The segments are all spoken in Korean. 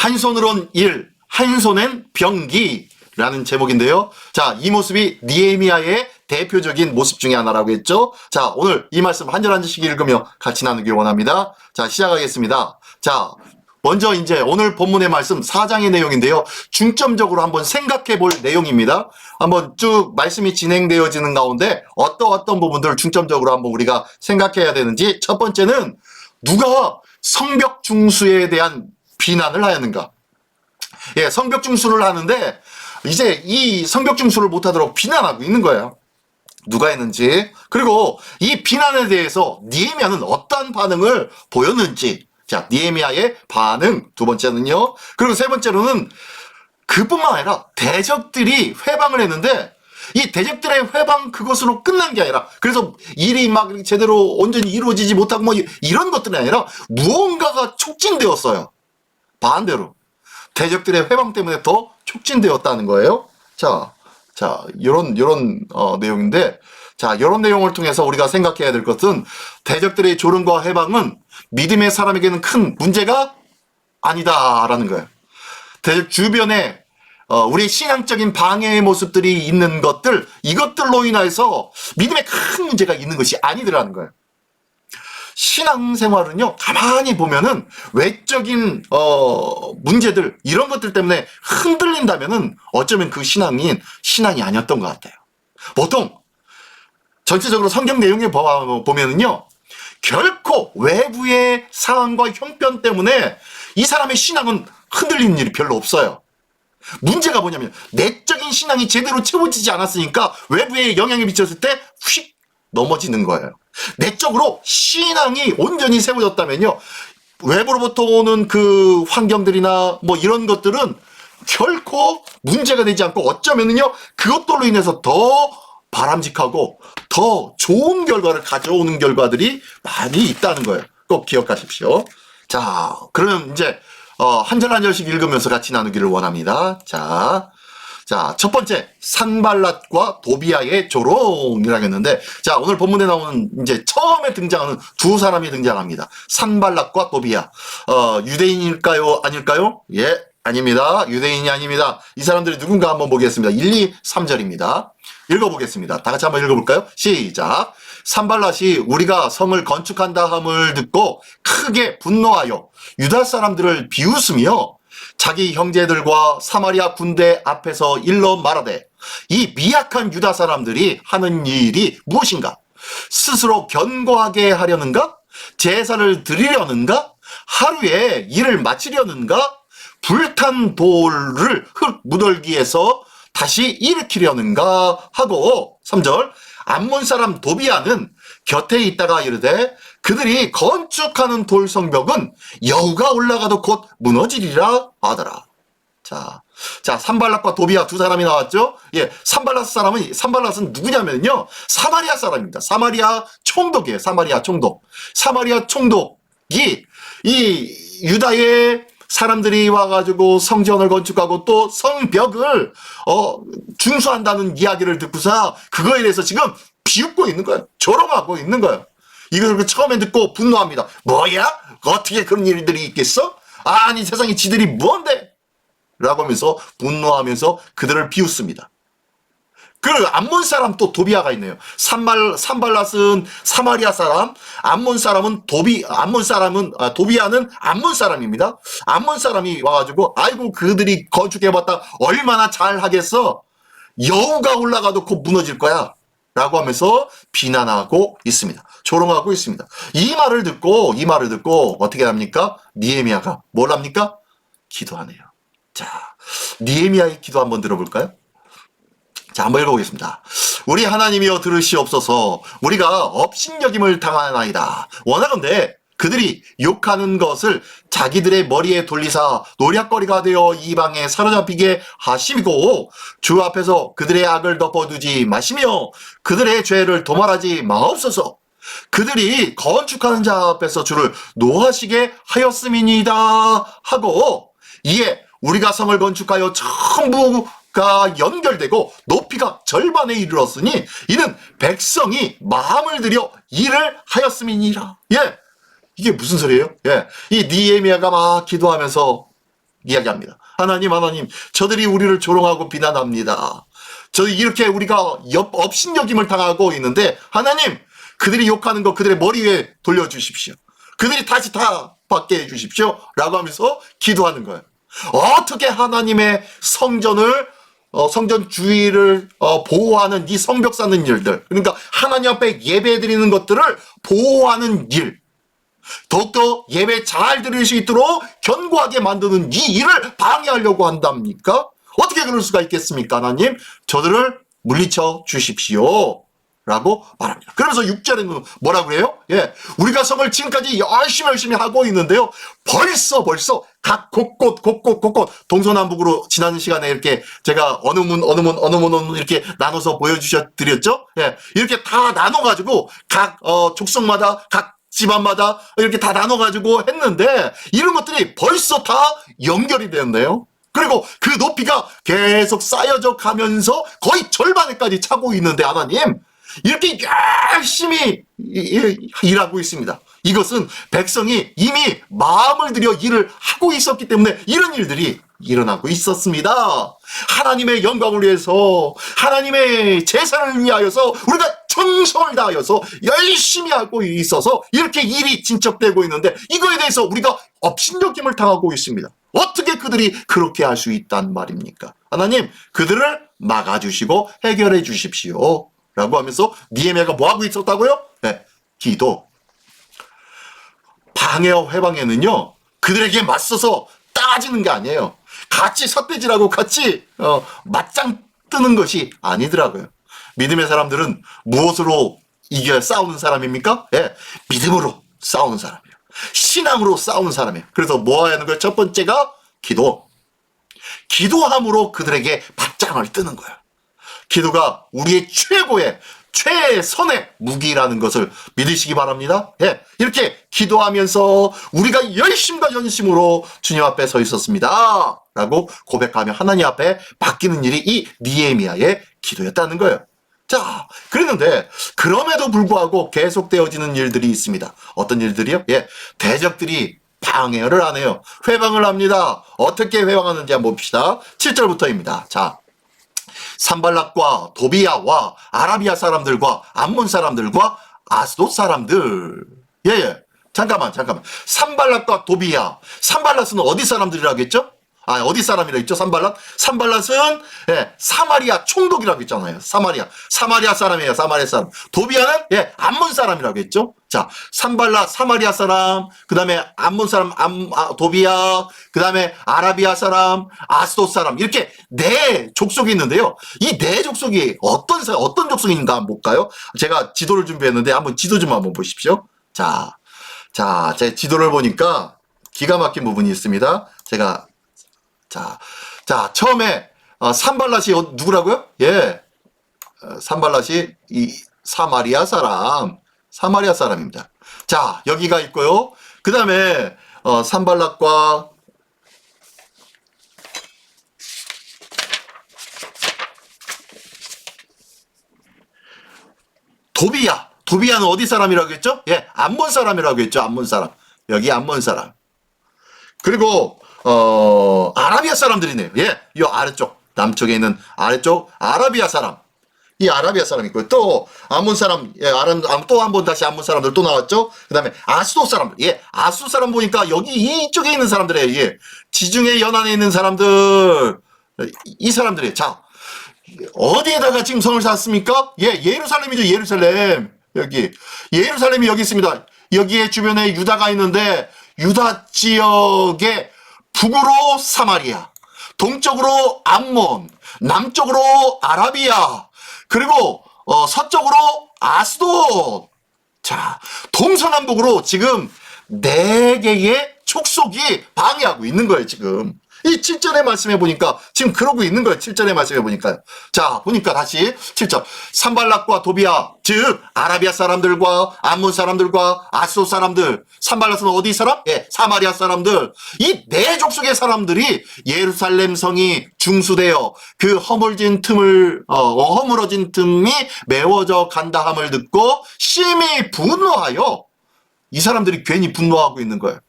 한 손으론 일, 한 손엔 병기라는 제목인데요. 자, 이 모습이 느헤미야의 대표적인 모습 중에 하나라고 했죠. 자, 오늘 이 말씀 한 절 한 절씩 읽으며 같이 나누기 원합니다. 자, 시작하겠습니다. 자, 먼저 이제 오늘 본문의 말씀 4장의 내용인데요. 중점적으로 한번 생각해 볼 내용입니다. 한번 쭉 말씀이 진행되어지는 가운데 어떤 부분들을 중점적으로 한번 우리가 생각해야 되는지. 첫 번째는 누가 성벽 중수에 대한 비난을 하였는가? 예, 성벽 중수를 하는데 이제 이 성벽 중수를 못하도록 비난하고 있는 거예요. 누가 했는지. 그리고 이 비난에 대해서 느헤미야는 어떠한 반응을 보였는지. 자, 느헤미야의 반응 두 번째는요. 그리고 세 번째로는 그뿐만 아니라 대적들이 회방을 했는데 이 대적들의 회방 그것으로 끝난 게 아니라, 그래서 일이 막 제대로 온전히 이루어지지 못하고 뭐 이런 것들이 아니라 무언가가 촉진되었어요. 반대로 대적들의 회방 때문에 더 촉진되었다는 거예요. 자, 요런 내용인데, 자, 요런 내용을 통해서 우리가 생각해야 될 것은 대적들의 조롱과 해방은 믿음의 사람에게는 큰 문제가 아니다라는 거예요. 대적 주변에 우리 신앙적인 방해의 모습들이 있는 것들, 이것들로 인해서 믿음에 큰 문제가 있는 것이 아니더라는 거예요. 신앙생활은요, 가만히 보면은 외적인 문제들, 이런 것들 때문에 흔들린다면은 어쩌면 그 신앙이 아니었던 것 같아요. 보통 전체적으로 성경 내용에 보면은요, 결코 외부의 상황과 형편 때문에 이 사람의 신앙은 흔들리는 일이 별로 없어요. 문제가 뭐냐면 내적인 신앙이 제대로 채워지지 않았으니까 외부에 영향이 미쳤을 때 휙 넘어지는 거예요. 내적으로 신앙이 온전히 세워졌다면요, 외부로부터 오는 그 환경들이나 뭐 이런 것들은 결코 문제가 되지 않고 어쩌면은요, 그것들로 인해서 더 바람직하고 더 좋은 결과를 가져오는 결과들이 많이 있다는 거예요. 꼭 기억하십시오. 자, 그러면 이제 한 절 한 절씩 읽으면서 같이 나누기를 원합니다. 자, 첫 번째, 산발랏과 도비아의 조롱이라고 했는데, 자, 오늘 본문에 나오는 이제 처음에 등장하는 두 사람이 등장합니다. 산발랏과 도비아. 유대인일까요? 아닐까요? 예, 아닙니다. 유대인이 아닙니다. 이 사람들이 누군가 한번 보겠습니다. 1, 2, 3절입니다. 읽어보겠습니다. 다 같이 한번 읽어볼까요? 시작. 산발랏이 우리가 성을 건축한다 함을 듣고 크게 분노하여 유다 사람들을 비웃으며 자기 형제들과 사마리아 군대 앞에서 일러 말하되, 이 미약한 유다 사람들이 하는 일이 무엇인가? 스스로 견고하게 하려는가? 제사를 드리려는가? 하루에 일을 마치려는가? 불탄 돌을 흙 무덜기에서 다시 일으키려는가 하고, 3절, 암몬 사람 도비아는 곁에 있다가 이르되 그들이 건축하는 돌성벽은 여우가 올라가도 곧 무너지리라 하더라. 자, 산발랏과 도비아 두 사람이 나왔죠? 예, 산발랏은 누구냐면요, 사마리아 사람입니다. 사마리아 총독이에요. 사마리아 총독이 이 유다의 사람들이 와가지고 성전을 건축하고 또 성벽을 중수한다는 이야기를 듣고서 그거에 대해서 지금 비웃고 있는 거예요. 조롱하고 있는 거예요. 이걸 처음에 듣고 분노합니다. 뭐야? 어떻게 그런 일들이 있겠어? 아니, 세상에 지들이 뭔데? 라고 하면서 분노하면서 그들을 비웃습니다. 그리고 암몬 사람 또 도비아가 있네요. 산발랏은 사마리아 사람, 도비아는 암몬 사람입니다. 암몬 사람이 와가지고, 아이고, 그들이 건축해봤다 얼마나 잘 하겠어? 여우가 올라가도 곧 무너질 거야. 라고 하면서 비난하고 있습니다. 조롱하고 있습니다. 이 말을 듣고 어떻게 합니까? 느헤미야가 뭘 합니까? 기도하네요. 자, 느헤미야의 기도 한번 들어볼까요? 자, 한번 읽어보겠습니다. 우리 하나님이여 들으시옵소서. 우리가 업신여김을 당하나이다. 원하건대 그들이 욕하는 것을 자기들의 머리에 돌리사 노략거리가 되어 이방에 사로잡히게 하시고, 주 앞에서 그들의 악을 덮어두지 마시며 그들의 죄를 도말하지 마옵소서. 그들이 건축하는 자 앞에서 주를 노하시게 하였음이니이다 하고, 이에 우리가 성을 건축하여 전부가 연결되고 높이가 절반에 이르렀으니 이는 백성이 마음을 들여 일을 하였음이니라. 예, 이게 무슨 소리예요? 예, 이 느헤미야가 막 기도하면서 이야기합니다. 하나님, 저들이 우리를 조롱하고 비난합니다. 저희 이렇게 우리가 업신여김을 당하고 있는데 하나님, 그들이 욕하는 거 그들의 머리 위에 돌려주십시오. 그들이 다시 다 받게 해주십시오. 라고 하면서 기도하는 거예요. 어떻게 하나님의 성전을 성전 주위를 보호하는 이 성벽 쌓는 일들, 그러니까 하나님 앞에 예배 드리는 것들을 보호하는 일, 더욱더 예배 잘 드릴 수 있도록 견고하게 만드는 이 일을 방해하려고 한답니까? 어떻게 그럴 수가 있겠습니까? 하나님, 저들을 물리쳐 주십시오. 라고 말합니다. 그러면서 6절에는 뭐라고 그래요? 예, 우리가 성을 지금까지 열심히 하고 있는데요. 벌써 각 곳곳 동서남북으로 지난 시간에 이렇게 제가 어느 문 이렇게 나눠서 드렸죠? 예, 이렇게 다 나눠가지고 각 족속마다 각 집안마다 이렇게 다 나눠가지고 했는데 이런 것들이 벌써 다 연결이 되었네요. 그리고 그 높이가 계속 쌓여져 가면서 거의 절반에까지 차고 있는데 하나님, 이렇게 열심히 일하고 있습니다. 이것은 백성이 이미 마음을 들여 일을 하고 있었기 때문에 이런 일들이 일어나고 있었습니다. 하나님의 영광을 위해서, 하나님의 제사를 위하여서 우리가 정성을 다하여서 열심히 하고 있어서 이렇게 일이 진척되고 있는데 이거에 대해서 우리가 업신여김을 당하고 있습니다. 어떻게 그들이 그렇게 할 수 있단 말입니까? 하나님, 그들을 막아주시고 해결해 주십시오. 라고 하면서 느헤미야가 뭐하고 있었다고요? 네, 기도. 방해와 회방에는요, 그들에게 맞서서 따지는 게 아니에요. 같이 삿대질하고 같이 맞짱 뜨는 것이 아니더라고요. 믿음의 사람들은 무엇으로 싸우는 사람입니까? 예, 믿음으로 싸우는 사람이에요. 신앙으로 싸우는 사람이에요. 그래서 뭐 하는 거예요? 첫 번째가 기도. 기도함으로 그들에게 맞짱을 뜨는 거예요. 기도가 우리의 최선의 무기라는 것을 믿으시기 바랍니다. 예, 이렇게 기도하면서 우리가 열심과 전심으로 주님 앞에 서 있었습니다. 라고 고백하며 하나님 앞에 맡기는 일이 이 느헤미야의 기도였다는 거예요. 자, 그랬는데 그럼에도 불구하고 계속되어지는 일들이 있습니다. 어떤 일들이요? 예, 대적들이 방해를 안 해요. 회방을 합니다. 어떻게 회방하는지 한번 봅시다. 7절부터입니다. 자, 산발락과 도비야와 아라비아 사람들과 암몬 사람들과 아스돗 사람들. 예. 잠깐만. 산발락과 도비야. 산발락은 어디 사람들이라고 했죠? 어디 사람이라고 했죠? 산발락은 예, 사마리아 총독이라고 했잖아요. 사마리아 사람이에요. 사마리아 사람. 도비야는 예, 암몬 사람이라고 했죠? 자, 산발락 사마리아 사람, 그다음에 암몬 사람 도비야, 그다음에 아라비아 사람, 아스돗 사람, 이렇게 네 족속이 있는데요. 이 네 족속이 어떤 족속인가 한번 볼까요? 제가 지도를 준비했는데 한번 지도 좀 한번 보십시오. 자, 제 지도를 보니까 기가 막힌 부분이 있습니다. 자, 처음에 산발랏이 누구라고요? 예, 산발랏이 이 사마리아 사람입니다. 자, 여기가 있고요. 그 다음에 산발랏과 도비야는 어디 사람이라고 했죠? 예, 암몬 사람이라고 했죠. 암몬 사람. 여기 암몬 사람. 그리고 아라비아 사람들이네요. 예, 이 아래쪽, 남쪽에 있는 아래쪽 아라비아 사람. 이 아라비아 사람 있고요. 또 암몬 사람, 예, 또 한 번 다시 암몬 사람들 또 나왔죠. 그다음에 아스돗 사람들. 예, 아스돗 사람 보니까 여기 이쪽에 있는 사람들이에요. 예, 지중해 연안에 있는 사람들, 이 사람들이에요. 자, 어디에다가 지금 성을 쌓았습니까? 예, 예루살렘이죠. 예루살렘. 여기 예루살렘이 여기 있습니다. 여기에 주변에 유다가 있는데 유다 지역의 북으로 사마리아, 동쪽으로 암몬, 남쪽으로 아라비아, 그리고 서쪽으로 아스돗. 자, 동서남북으로 지금 4개의 족속이 방해하고 있는 거예요, 지금. 이 7절의 말씀해 보니까 지금 그러고 있는 거예요. 7절의 말씀해 보니까요. 자, 보니까 다시 7절. 산발락과 도비야, 즉 아라비아 사람들과 암몬 사람들과 아스돗 사람들. 산발락은 어디 사람? 예, 사마리아 사람들. 이 네 족속의 사람들이 예루살렘 성이 중수되어 그 허물어진 틈이 메워져 간다함을 듣고 심히 분노하여, 이 사람들이 괜히 분노하고 있는 거예요.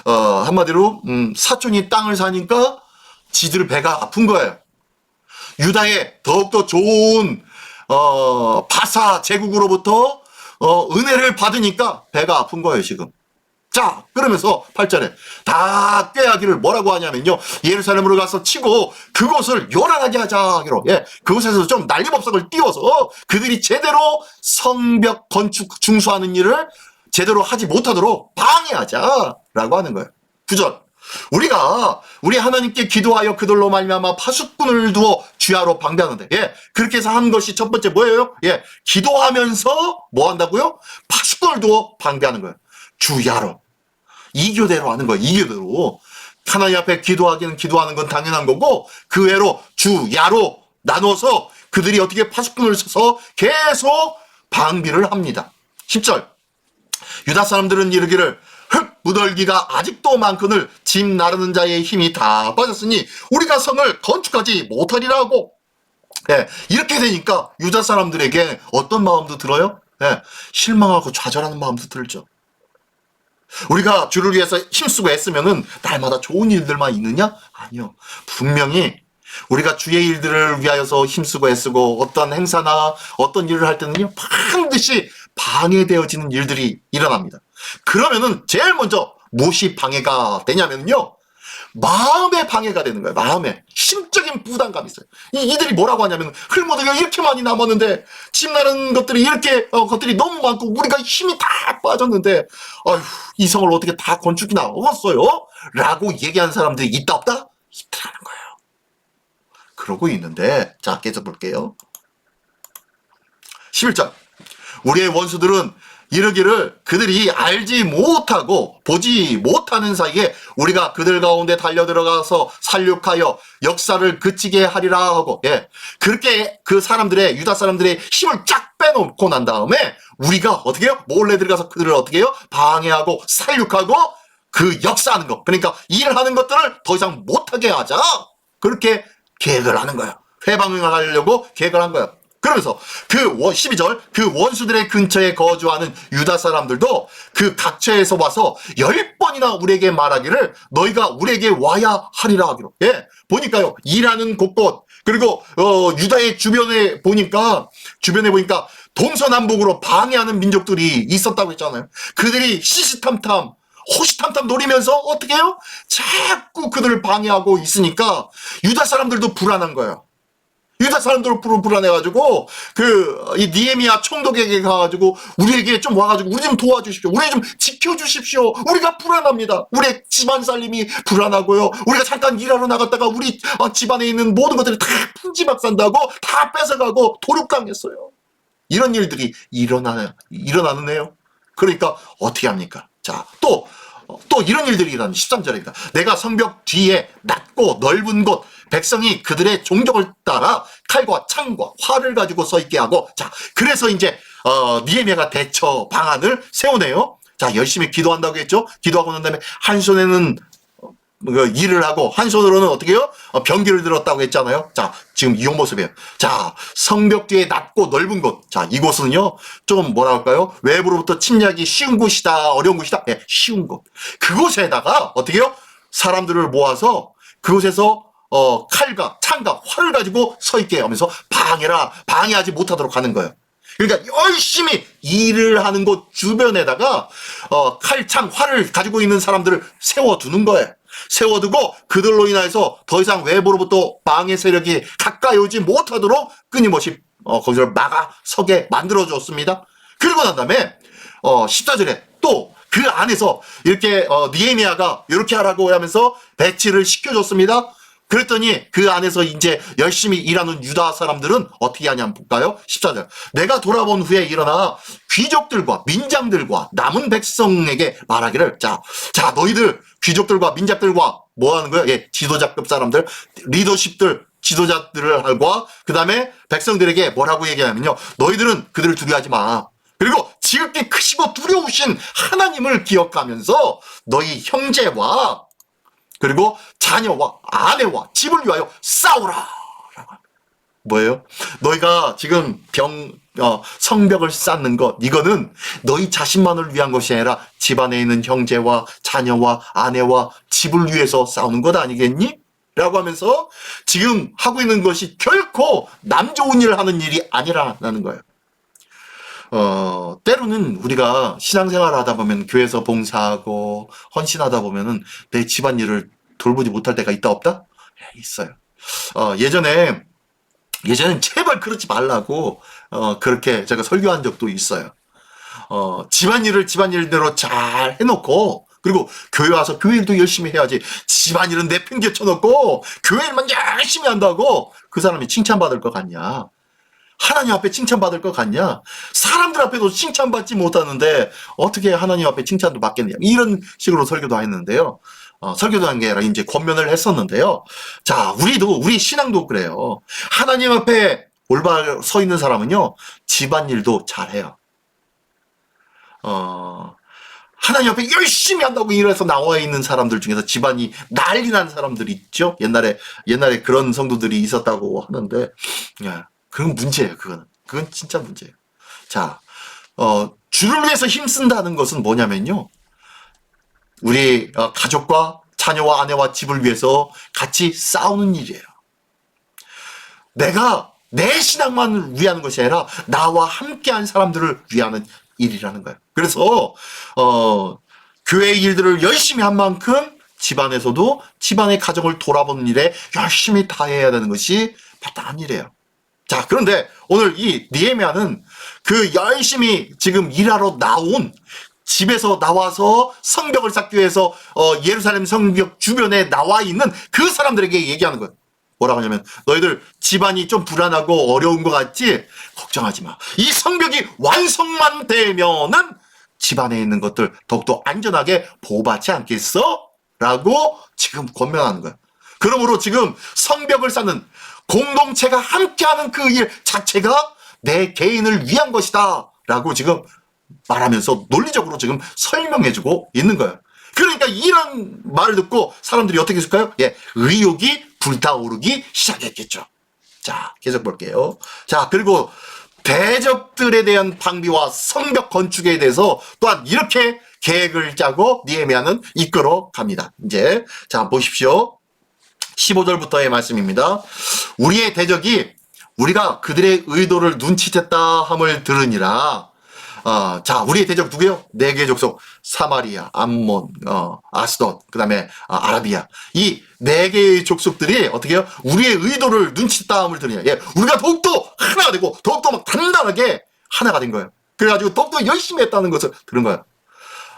한마디로 사촌이 땅을 사니까 지들 배가 아픈 거예요. 유다의 더욱더 좋은 바사 제국으로부터 은혜를 받으니까 배가 아픈 거예요 지금. 자, 그러면서 8절에 다 꾀하기를 뭐라고 하냐면요, 예루살렘으로 가서 치고 그곳을 요란하게 하자기로, 그곳에서 좀 난리법석을 띄워서 그들이 제대로 성벽 건축 중수하는 일을 제대로 하지 못하도록 방해하자라고 하는 거예요. 9절, 우리가 우리 하나님께 기도하여 그들로 말미암아 파수꾼을 두어 주야로 방비하는데, 그렇게 해서 한 것이 첫 번째 뭐예요? 기도하면서 뭐 한다고요? 파수꾼을 두어 방비하는 거예요. 주야로. 이교대로 하는 거예요. 이교대로. 하나님 앞에 기도하기는 기도하는 건 당연한 거고, 그 외로 주야로 나눠서 그들이 어떻게 파수꾼을 써서 계속 방비를 합니다. 10절, 유다 사람들은 이르기를 흙 무덜기가 아직도 많거늘 집 나르는 자의 힘이 다 빠졌으니 우리가 성을 건축하지 못하리라 하고, 이렇게 되니까 유다 사람들에게 어떤 마음도 들어요? 실망하고 좌절하는 마음도 들죠. 우리가 주를 위해서 힘쓰고 애쓰면은 날마다 좋은 일들만 있느냐? 아니요. 분명히 우리가 주의 일들을 위하여서 힘쓰고 애쓰고 어떤 행사나 어떤 일을 할 때는요, 반드시 방해되어지는 일들이 일어납니다. 그러면은 제일 먼저 무엇이 방해가 되냐면요, 마음의 방해가 되는 거예요. 마음에 심적인 부담감이 있어요. 이들이 뭐라고 하냐면, 흙모델가 이렇게 많이 남았는데 집 나른 것들이 이렇게 것들이 너무 많고 우리가 힘이 다 빠졌는데 어휴, 이 성을 어떻게 다 건축이나 어었어요? 라고 얘기하는 사람들이 있다 없다? 있다는 거예요. 그러고 있는데, 자, 계속 볼게요. 11절, 우리의 원수들은 이르기를 그들이 알지 못하고 보지 못하는 사이에 우리가 그들 가운데 달려들어가서 살육하여 역사를 그치게 하리라 하고, 그렇게 그 사람들의, 유다 사람들의 힘을 쫙 빼놓고 난 다음에 우리가 어떻게 해요? 몰래 들어가서 그들을 어떻게 해요? 방해하고 살육하고 그 역사하는 거, 그러니까 일하는 것들을 더 이상 못하게 하자, 그렇게 계획을 하는 거예요. 회방을 하려고 계획을 한 거예요. 그러면서 그 12절, 그 원수들의 근처에 거주하는 유다 사람들도 그 각처에서 와서 10번이나 우리에게 말하기를 너희가 우리에게 와야 하리라 하기로. 보니까요, 일하는 곳곳, 그리고 유다의 주변에 보니까 동서남북으로 방해하는 민족들이 있었다고 했잖아요. 그들이 시시탐탐 호시탐탐 노리면서 어떻게 해요? 자꾸 그들을 방해하고 있으니까 유다 사람들도 불안한 거예요. 유다 사람들 불안해가지고 이 니에미야 총독에게 가가지고 우리에게 좀 와가지고 우리 좀 도와주십시오. 우리 좀 지켜주십시오. 우리가 불안합니다. 우리 집안 살림이 불안하고요. 우리가 잠깐 일하러 나갔다가 우리 집안에 있는 모든 것들이 다 풍지박산다고 다 뺏어가고 도륙당했어요. 이런 일들이 일어나네요. 그러니까 어떻게 합니까? 자, 또 이런 일들이 일어나는 13절입니다. 내가 성벽 뒤에 낮고 넓은 곳 백성이 그들의 종족을 따라 칼과 창과 활을 가지고 서 있게 하고, 자, 그래서 이제 니에미야가 대처 방안을 세우네요. 자, 열심히 기도한다고 했죠. 기도하고 난 다음에 한 손에는 일을 하고 한 손으로는 어떻게 해요? 병기를 들었다고 했잖아요. 자, 지금 이 모습이에요. 자, 성벽 뒤에 낮고 넓은 곳. 자, 이곳은요, 좀 뭐라 할까요? 외부로부터 침략이 쉬운 곳이다, 어려운 곳이다. 쉬운 곳. 그곳에다가 어떻게 해요? 사람들을 모아서 그곳에서 칼과 창과 활을 가지고 서 있게 하면서 방해하지 못하도록 하는 거예요. 그러니까 열심히 일을 하는 곳 주변에다가 칼, 창, 활을 가지고 있는 사람들을 세워두는 거예요. 세워두고 그들로 인해서 더 이상 외부로부터 방해 세력이 가까이 오지 못하도록 끊임없이 거기를 막아서게 만들어줬습니다. 그리고 난 다음에 14절에 또 그 안에서 이렇게 니에미야가 이렇게 하라고 하면서 배치를 시켜줬습니다. 그랬더니 그 안에서 이제 열심히 일하는 유다 사람들은 어떻게 하냐 한번 볼까요? 14절. 내가 돌아본 후에 일어나 귀족들과 민장들과 남은 백성에게 말하기를, 자 너희들 귀족들과 민장들과 뭐 하는 거예요? 지도자급 사람들, 리더십들, 지도자들과 그 다음에 백성들에게 뭐라고 얘기하냐면요, 너희들은 그들을 두려워하지 마. 그리고 지극히 크시고 두려우신 하나님을 기억하면서 너희 형제와 그리고 자녀와 아내와 집을 위하여 싸우라. 뭐예요? 너희가 지금 성벽을 쌓는 것, 이거는 너희 자신만을 위한 것이 아니라 집안에 있는 형제와 자녀와 아내와 집을 위해서 싸우는 것 아니겠니? 라고 하면서 지금 하고 있는 것이 결코 남 좋은 일을 하는 일이 아니라는 거예요. 때로는 우리가 신앙생활 하다 보면 교회에서 봉사하고 헌신하다 보면은 내 집안일을 돌보지 못할 때가 있다 없다? 있어요. 예전엔 제발 그러지 말라고 그렇게 제가 설교한 적도 있어요. 집안일을 집안일대로 잘 해놓고, 그리고 교회 와서 교회 일도 열심히 해야지 집안일은 내팽개쳐놓고 교회 일만 열심히 한다고 그 사람이 칭찬받을 것 같냐? 하나님 앞에 칭찬받을 것 같냐? 사람들 앞에도 칭찬받지 못하는데 어떻게 하나님 앞에 칭찬도 받겠냐? 이런 식으로 설교도 했는데요. 설교도 한 게 아니라 이제 권면을 했었는데요. 자, 우리 신앙도 그래요. 하나님 앞에 올바로 서 있는 사람은요, 집안일도 잘해요. 하나님 앞에 열심히 한다고 일해서 나와 있는 사람들 중에서 집안이 난리 난 사람들이 있죠. 옛날에 그런 성도들이 있었다고 하는데, 예, 그건 문제예요. 그건 진짜 문제예요. 자, 주를 위해서 힘쓴다는 것은 뭐냐면요, 우리 가족과 자녀와 아내와 집을 위해서 같이 싸우는 일이에요. 내가 내 신앙만을 위하는 것이 아니라 나와 함께한 사람들을 위하는 일이라는 거예요. 그래서 교회의 일들을 열심히 한 만큼 집안에서도 집안의 가정을 돌아보는 일에 열심히 다해야 되는 것이 마땅한 일이에요. 자, 그런데 오늘 이 느헤미야는 그 열심히 지금 일하러 나온, 집에서 나와서 성벽을 쌓기 위해서 예루살렘 성벽 주변에 나와 있는 그 사람들에게 얘기하는 거예요. 뭐라고 하냐면, 너희들 집안이 좀 불안하고 어려운 것 같지? 걱정하지 마. 이 성벽이 완성만 되면은 집안에 있는 것들 더욱더 안전하게 보호받지 않겠어? 라고 지금 권면하는 거예요. 그러므로 지금 성벽을 쌓는 공동체가 함께하는 그 일 자체가 내 개인을 위한 것이다 라고 지금 말하면서 논리적으로 지금 설명해주고 있는 거예요. 그러니까 이런 말을 듣고 사람들이 어떻게 했을까요? 예, 의욕이 불타오르기 시작했겠죠. 자, 계속 볼게요. 자, 그리고 대적들에 대한 방비와 성벽 건축에 대해서 또한 이렇게 계획을 짜고 느헤미야는 이끌어 갑니다. 이제 자, 보십시오. 15절부터의 말씀입니다. 우리의 대적이 우리가 그들의 의도를 눈치챘다 함을 들으니라. 자, 우리의 대적 누구예요? 네 개의 족속, 사마리아, 암몬, 아스돗, 그 다음에 아라비아. 이 네 개의 족속들이 어떻게 해요? 우리의 의도를 눈치땀을 들으냐. 예, 우리가 더욱더 하나가 되고 더욱더 막 단단하게 하나가 된 거예요. 그래가지고 더욱더 열심히 했다는 것을 들은 거예요.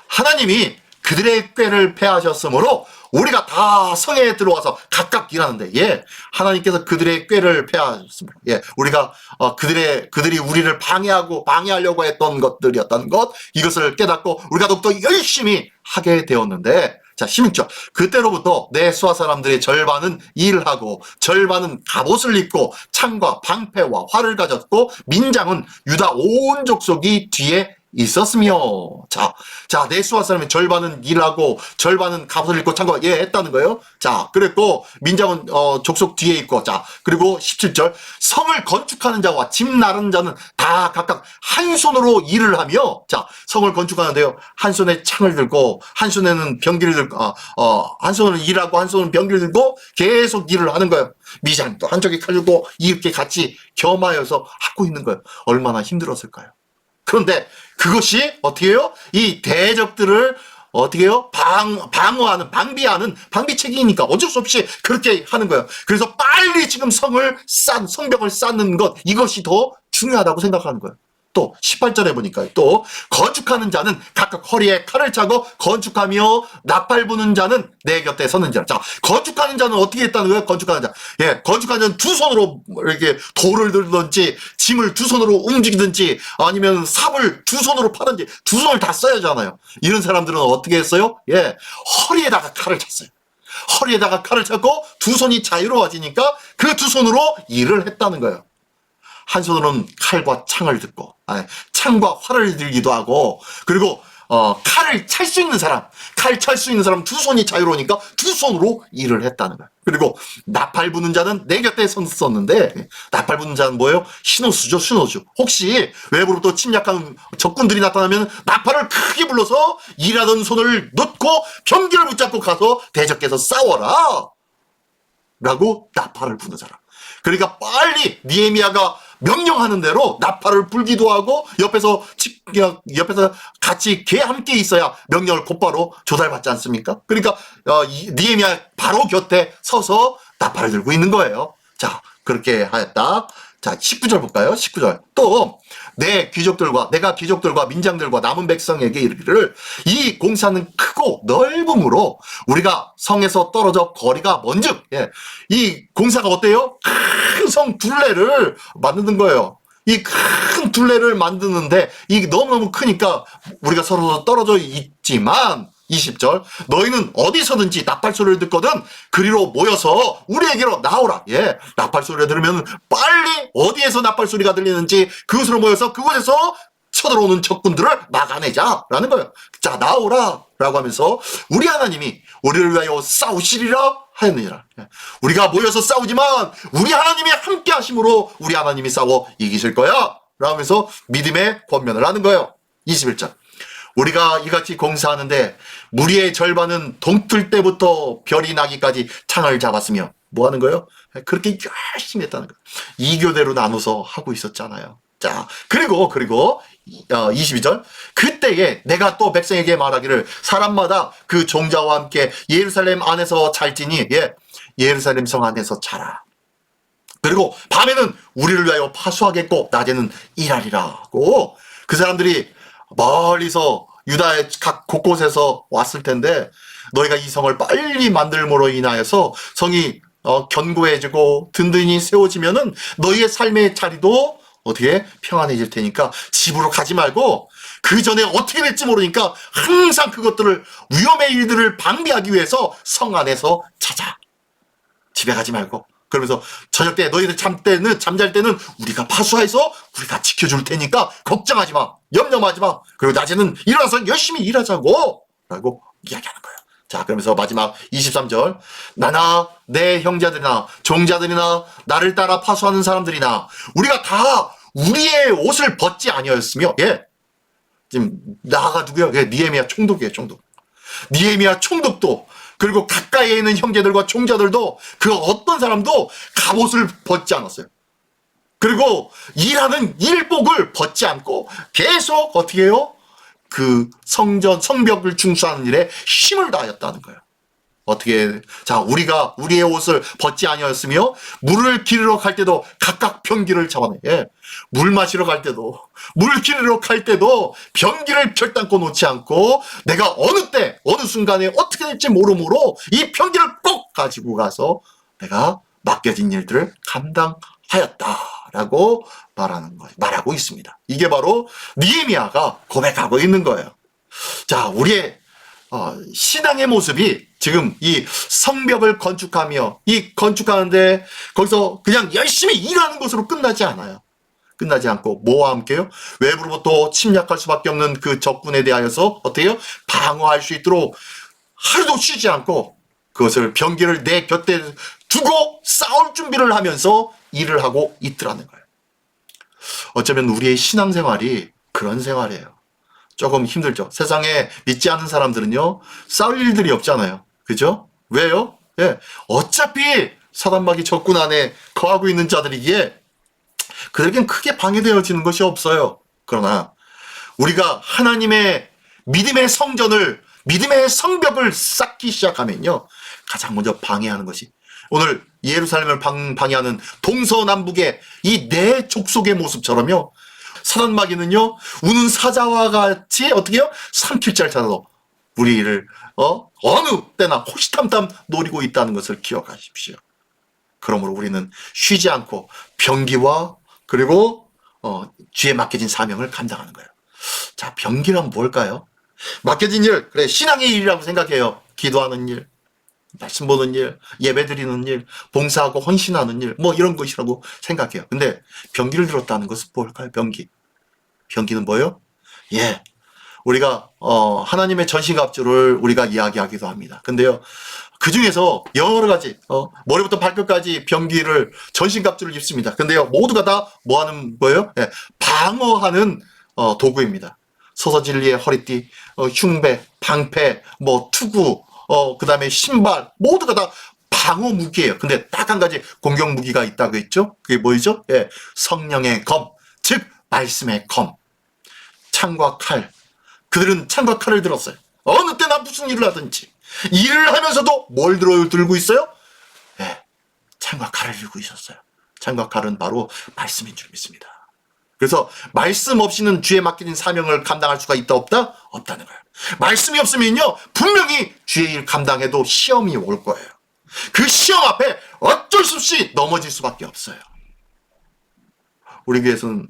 하나님이 그들의 꾀를 패하셨으므로 우리가 다 성에 들어와서 각각 일하는데, 예, 하나님께서 그들의 꾀를 패하셨습니다. 예, 우리가 그들이 우리를 방해하려고 했던 것들이었다는 것, 이것을 깨닫고 우리가 더욱더 열심히 하게 되었는데, 자, 16절. 그때로부터 내 수하 사람들의 절반은 일을 하고 절반은 갑옷을 입고 창과 방패와 활을 가졌고 민장은 유다 온 족속이 뒤에 있었으며. 자, 내 수하 사람의 절반은 일하고 절반은 갑옷을 입고 창과 했다는 거예요. 자, 그랬고 민장은 족속 뒤에 있고. 자, 그리고 17절. 성을 건축하는 자와 집 나르는 자는 다 각각 한 손으로 일을 하며. 자, 성을 건축하는데요, 한 손에 창을 들고 한 손에는 병기를 들고 한 손은 일하고 한 손은 병기를 들고 계속 일을 하는 거예요. 미장도 한쪽에 칼 들고 이렇게 같이 겸하여서 하고 있는 거예요. 얼마나 힘들었을까요? 그런데 그것이 어떻게 해요? 이 대적들을 어떻게 해요? 방어하는, 방비책이니까 어쩔 수 없이 그렇게 하는 거예요. 그래서 빨리 지금 성벽을 쌓는 것, 이것이 더 중요하다고 생각하는 거예요. 또 18절에 보니까 또 건축하는 자는 각각 허리에 칼을 차고 건축하며 나팔 부는 자는 내 곁에 서는지라. 자, 건축하는 자는 어떻게 했다는 거예요? 건축하는 자, 예, 건축하는 자는 두 손으로 이렇게 돌을 들든지 짐을 두 손으로 움직이든지 아니면 삽을 두 손으로 파든지 두 손을 다 써야 하잖아요. 이런 사람들은 어떻게 했어요? 예, 허리에다가 칼을 찼어요. 허리에다가 칼을 차고 두 손이 자유로워지니까 그 두 손으로 일을 했다는 거예요. 한 손으로는 칼과 창을 들고, 창과 활을 들기도 하고, 그리고 칼을 찰 수 있는 사람, 칼 찰 수 있는 사람 두 손이 자유로우니까 두 손으로 일을 했다는 거야. 그리고 나팔 부는 자는 내 곁에 섰었는데, 나팔 부는 자는 뭐예요? 신호수죠, 신호수. 혹시 외부로부터 침략한 적군들이 나타나면 나팔을 크게 불러서 일하던 손을 놓고 병기를 붙잡고 가서 대적해서 싸워라! 라고 나팔을 부는 사람. 그러니까 빨리 느헤미야가 명령하는 대로 나팔을 불기도 하고 옆에서 같이 함께 있어야 명령을 곧바로 조달받지 않습니까? 그러니까 느헤미야 바로 곁에 서서 나팔을 들고 있는 거예요. 자, 그렇게 하였다. 자, 19절 볼까요? 19절. 또 내가 귀족들과 민장들과 남은 백성에게 이르기를, 이 공사는 크고 넓음으로 우리가 성에서 떨어져 거리가 먼즉, 이 공사가 어때요? 큰 성 둘레를 만드는 거예요. 이 큰 둘레를 만드는데 이게 너무너무 크니까 우리가 서로 떨어져 있지만, 20절, 너희는 어디서든지 나팔 소리를 듣거든 그리로 모여서 우리에게로 나오라. 나팔 소리를 들으면 빨리 어디에서 나팔 소리가 들리는지 그곳으로 모여서 그곳에서 쳐들어오는 적군들을 막아내자라는 거예요. 자, 나오라 라고 하면서 우리 하나님이 우리를 위하여 싸우시리라 하였느니라. 우리가 모여서 싸우지만 우리 하나님이 함께 하심으로 우리 하나님이 싸워 이기실 거야 라면서 믿음의 권면을 하는 거예요. 21절, 우리가 이같이 공사하는데 무리의 절반은 동틀 때부터 별이 나기까지 창을 잡았으며 뭐 하는 거예요? 그렇게 열심히 했다는 거예요. 2교대로 나눠서 하고 있었잖아요. 자, 그리고 22절, 그때에 내가 또 백성에게 말하기를 사람마다 그 종자와 함께 예루살렘 안에서 잘지니 예루살렘 성 안에서 자라. 그리고 밤에는 우리를 위하여 파수하겠고 낮에는 일하리라고. 그 사람들이 멀리서 유다의 각 곳곳에서 왔을 텐데 너희가 이 성을 빨리 만들므로 인하여서 성이 견고해지고 든든히 세워지면은 너희의 삶의 자리도 어떻게 평안해질 테니까 집으로 가지 말고 그 전에 어떻게 될지 모르니까 항상 그것들을 위험의 일들을 방비하기 위해서 성 안에서 찾아. 집에 가지 말고. 그러면서 저녁 때 너희들 잠잘 때는 우리가 파수해서 우리가 지켜줄 테니까 걱정하지 마. 염려하지 마. 그리고 낮에는 일어나서 열심히 일하자고 라고 이야기하는 거예요. 자, 그러면서 마지막 23절, 나나 내 형제들이나 종자들이나 나를 따라 파수하는 사람들이나 우리가 다 우리의 옷을 벗지 아니하였으며, 지금 나가 누구야? 느헤미야 총독이에요, 총독. 느헤미야 총독도, 그리고 가까이에 있는 형제들과 종자들도 그 어떤 사람도 갑옷을 벗지 않았어요. 그리고 일하는 일복을 벗지 않고 계속 어떻게 해요? 그 성벽을 중수하는 일에 힘을 다하였다는 거예요. 어떻게, 자, 우리가 우리의 옷을 벗지 아니하였으며 물을 기르러 갈 때도 각각 병기를 잡아내. 물 마시러 갈 때도, 물 기르러 갈 때도 병기를 결단코 놓지 않고 내가 어느 때 어느 순간에 어떻게 될지 모르므로 이 병기를 꼭 가지고 가서 내가 맡겨진 일들을 감당하였다라고 말하고 있습니다. 이게 바로 느헤미야가 고백하고 있는 거예요. 자, 우리의 신앙의 모습이 지금 이 성벽을 건축하며 이 건축하는데 거기서 그냥 열심히 일하는 것으로 끝나지 않아요. 끝나지 않고 뭐와 함께요? 외부로부터 침략할 수밖에 없는 그 적군에 대하여서 어떻게 해요? 방어할 수 있도록 하루도 쉬지 않고 그것을 병기를 내 곁에 두고 싸울 준비를 하면서 일을 하고 있더라는 거예요. 어쩌면 우리의 신앙생활이 그런 생활이에요. 조금 힘들죠. 세상에 믿지 않는 사람들은요, 싸울 일들이 없잖아요. 그죠? 왜요? 어차피 사단마귀 적군 안에 거하고 있는 자들이기에 그들에겐 크게 방해되어지는 것이 없어요. 그러나 우리가 하나님의 믿음의 성전을, 믿음의 성벽을 쌓기 시작하면요, 가장 먼저 방해하는 것이, 오늘 예루살렘을 방해하는 동서남북의 이 네 족속의 모습처럼요, 사단마귀는요, 우는 사자와 같이 어떻게 해요? 삼킬자를 찾아서 우리를 어느 때나 호시탐탐 노리고 있다는 것을 기억하십시오. 그러므로 우리는 쉬지 않고 병기와 그리고 주에 맡겨진 사명을 감당하는 거예요. 자, 병기란 뭘까요? 맡겨진 일, 그래, 신앙의 일이라고 생각해요. 기도하는 일, 말씀 보는 일, 예배 드리는 일, 봉사하고 헌신하는 일, 뭐 이런 것이라고 생각해요. 근데 병기를 들었다는 것은 뭘까요? 병기는 뭐예요? 우리가 하나님의 전신갑주를 우리가 이야기하기도 합니다. 근데요, 그 중에서 여러 가지 머리부터 발끝까지 병기를 전신갑주를 입습니다. 근데요, 모두가 다 뭐 하는 거예요? 예, 방어하는 도구입니다. 소서진리의 허리띠, 흉배, 방패, 뭐 투구, 그다음에 신발, 모두가 다 방어 무기예요. 근데 딱 한 가지 공격 무기가 있다고 했죠? 그게 뭐죠? 예, 성령의 검, 즉 말씀의 검, 창과 칼. 그들은 창과 칼을 들었어요. 어느 때나 무슨 일을 하든지 일을 하면서도 뭘 들고 있어요? 예, 창과 칼을 들고 있었어요. 창과 칼은 바로 말씀인 줄 믿습니다. 그래서 말씀 없이는 주에 맡겨진 사명을 감당할 수가 있다 없다? 없다는 거예요. 말씀이 없으면요, 분명히 주의 일 감당해도 시험이 올 거예요. 그 시험 앞에 어쩔 수 없이 넘어질 수밖에 없어요. 우리 교회에서는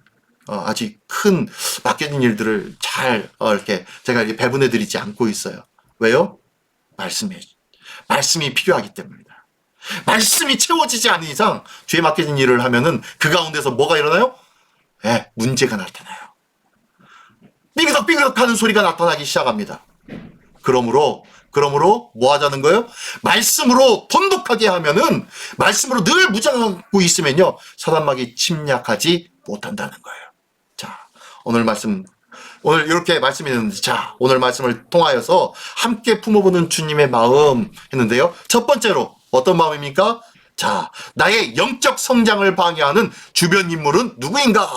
아직 큰 맡겨진 일들을 잘 이렇게 제가 이렇게 배분해 드리지 않고 있어요. 왜요? 말씀이 필요하기 때문입니다. 말씀이 채워지지 않는 이상 주에 맡겨진 일을 하면은 그 가운데서 뭐가 일어나요? 네, 문제가 나타나요. 삐그덕삐그덕 하는 소리가 나타나기 시작합니다. 그러므로 뭐 하자는 거예요? 말씀으로 돈독하게 하면은, 말씀으로 늘 무장하고 있으면요, 사단막이 침략하지 못한다는 거예요. 자, 오늘 이렇게 말씀이 있는데, 자, 오늘 말씀을 통하여서 함께 품어보는 주님의 마음 했는데요. 첫 번째로 어떤 마음입니까? 자, 나의 영적 성장을 방해하는 주변 인물은 누구인가?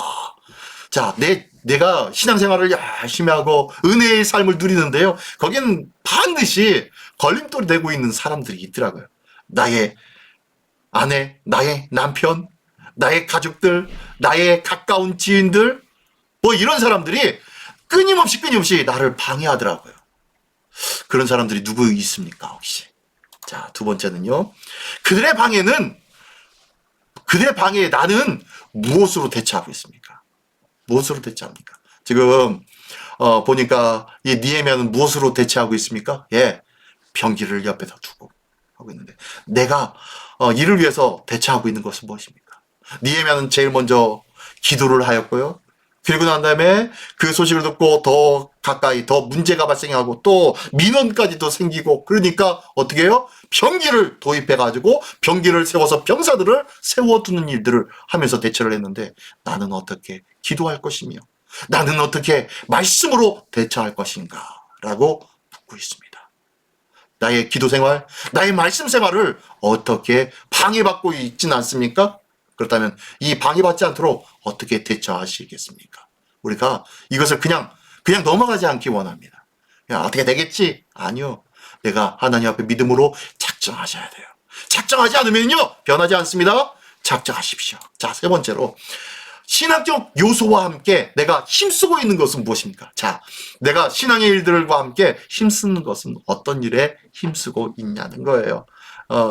자, 내가 신앙생활을 열심히 하고 은혜의 삶을 누리는데요, 거기는 반드시 걸림돌이 되고 있는 사람들이 있더라고요. 나의 아내, 나의 남편, 나의 가족들, 나의 가까운 지인들, 뭐 이런 사람들이 끊임없이 나를 방해하더라고요. 그런 사람들이 누구 있습니까, 혹시? 자, 두 번째는요, 그들의 방해에 나는 무엇으로 대처하고 있습니까? 무엇으로 대처합니까? 지금 보니까 이 니에미아는 무엇으로 대처하고 있습니까? 예, 병기를 옆에다 두고 하고 있는데, 내가 이를 위해서 대처하고 있는 것은 무엇입니까? 니에미아는 제일 먼저 기도를 하였고요. 그리고 난 다음에 그 소식을 듣고 더 가까이 더 문제가 발생하고 또 민원까지도 생기고, 그러니까 어떻게 해요? 병기를 도입해가지고 병기를 세워서 병사들을 세워두는 일들을 하면서 대처를 했는데, 나는 어떻게 기도할 것이며 나는 어떻게 말씀으로 대처할 것인가 라고 묻고 있습니다. 나의 기도 생활, 나의 말씀 생활을 어떻게 방해받고 있지는 않습니까? 그렇다면 이 방해받지 않도록 어떻게 대처하시겠습니까? 우리가 이것을 그냥 넘어가지 않기 원합니다. 그냥 어떻게 되겠지? 아니요. 내가 하나님 앞에 믿음으로 작정하셔야 돼요. 작정하지 않으면요, 변하지 않습니다. 작정하십시오. 자, 세 번째로, 신학적 요소와 함께 내가 힘쓰고 있는 것은 무엇입니까? 자, 내가 신앙의 일들과 함께 힘쓰는 것은 어떤 일에 힘쓰고 있냐는 거예요.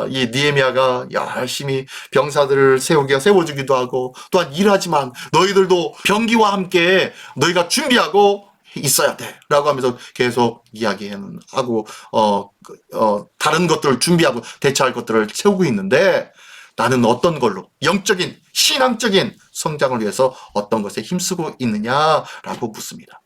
이 니에미아가 열심히 병사들을 세워주기도 하고, 또한 일하지만 너희들도 병기와 함께 너희가 준비하고 있어야 돼 라고 하면서 계속 이야기하고 다른 것들을 준비하고 대처할 것들을 세우고 있는데, 나는 어떤 걸로 영적인 신앙적인 성장을 위해서 어떤 것에 힘쓰고 있느냐라고 묻습니다.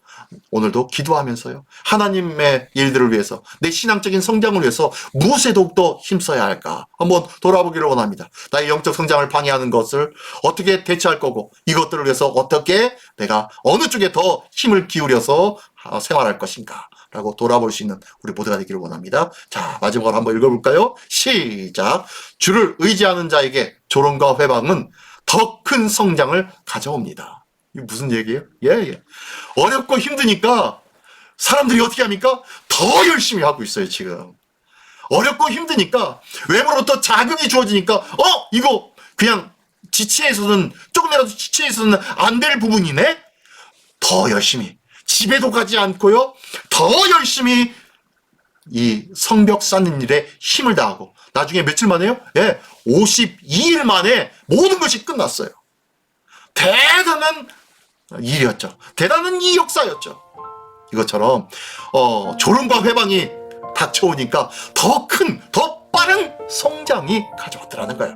오늘도 기도하면서요, 하나님의 일들을 위해서, 내 신앙적인 성장을 위해서 무엇에 더욱더 힘써야 할까 한번 돌아보기를 원합니다. 나의 영적 성장을 방해하는 것을 어떻게 대처할 거고, 이것들을 위해서 어떻게 내가 어느 쪽에 더 힘을 기울여서 생활할 것인가 라고 돌아볼 수 있는 우리 모두가 되기를 원합니다. 자, 마지막으로 한번 읽어볼까요? 시작. 주를 의지하는 자에게 조롱과 회방은 더 큰 성장을 가져옵니다. 이게 무슨 얘기예요? 예. 어렵고 힘드니까 사람들이 어떻게 합니까? 더 열심히 하고 있어요, 지금. 어렵고 힘드니까, 외부로부터 자극이 주어지니까, 이거 그냥 조금이라도 지체해서는 안 될 부분이네? 더 열심히. 집에도 가지 않고요, 더 열심히 이 성벽 쌓는 일에 힘을 다하고, 나중에 며칠 만에요? 예, 52일 만에 모든 것이 끝났어요. 대단한 일이었죠. 대단한 이 역사였죠. 이것처럼 조롱과 회방이 닥쳐오니까 더 빠른 성장이 가져왔더라는 거예요.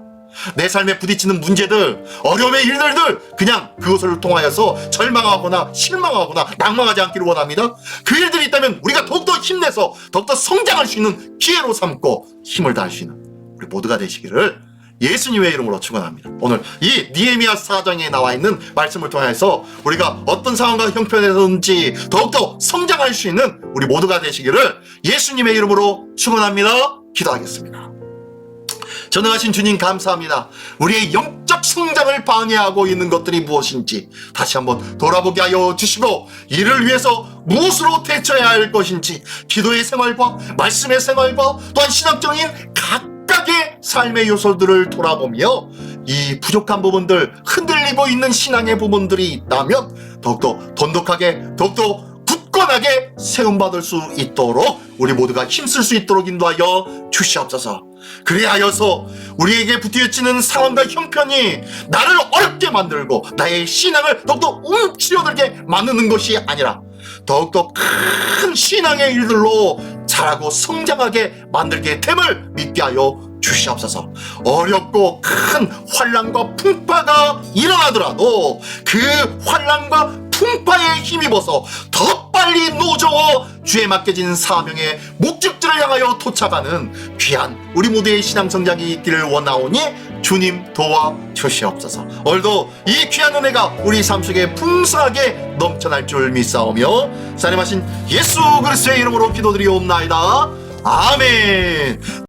내 삶에 부딪히는 문제들, 어려움의 일들들 그냥 그것을 통하여서 절망하거나 실망하거나 낙망하지 않기를 원합니다. 그 일들이 있다면 우리가 더욱더 힘내서 더욱더 성장할 수 있는 기회로 삼고 힘을 다할 수 있는 우리 모두가 되시기를 예수님의 이름으로 축원합니다. 오늘 이 느헤미야 4장에 나와 있는 말씀을 통해서 우리가 어떤 상황과 형편에서든지 더욱더 성장할 수 있는 우리 모두가 되시기를 예수님의 이름으로 축원합니다. 기도하겠습니다. 전능하신 주님 감사합니다. 우리의 영적 성장을 방해하고 있는 것들이 무엇인지 다시 한번 돌아보게 하여 주시고 이를 위해서 무엇으로 대처해야 할 것인지 기도의 생활과 말씀의 생활과 또한 신학적인 각각의 삶의 요소들을 돌아보며 이 부족한 부분들, 흔들리고 있는 신앙의 부분들이 있다면 더욱더 돈독하게 더욱더 굳건하게 세움받을 수 있도록 우리 모두가 힘쓸 수 있도록 인도하여 주시옵소서. 그리하여서 우리에게 부딪히는 상황과 형편이 나를 어렵게 만들고 나의 신앙을 더욱더 움츠려들게 만드는 것이 아니라 더욱더 큰 신앙의 일들로 자라고 성장하게 만들게 됨을 믿게 하여 주시옵소서. 어렵고 큰 환난과 풍파가 일어나더라도 그 환난과 풍파에 힘입어서 더 빨리 노저워 주에 맡겨진 사명의 목적지를 향하여 도착하는 귀한 우리 모두의 신앙 성장이 있기를 원하오니 주님 도와 주시옵소서. 오늘도 이 귀한 은혜가 우리 삶 속에 풍성하게 넘쳐날 줄 믿사오며 사랑하신 예수 그리스도의 이름으로 기도드리옵나이다. 아멘.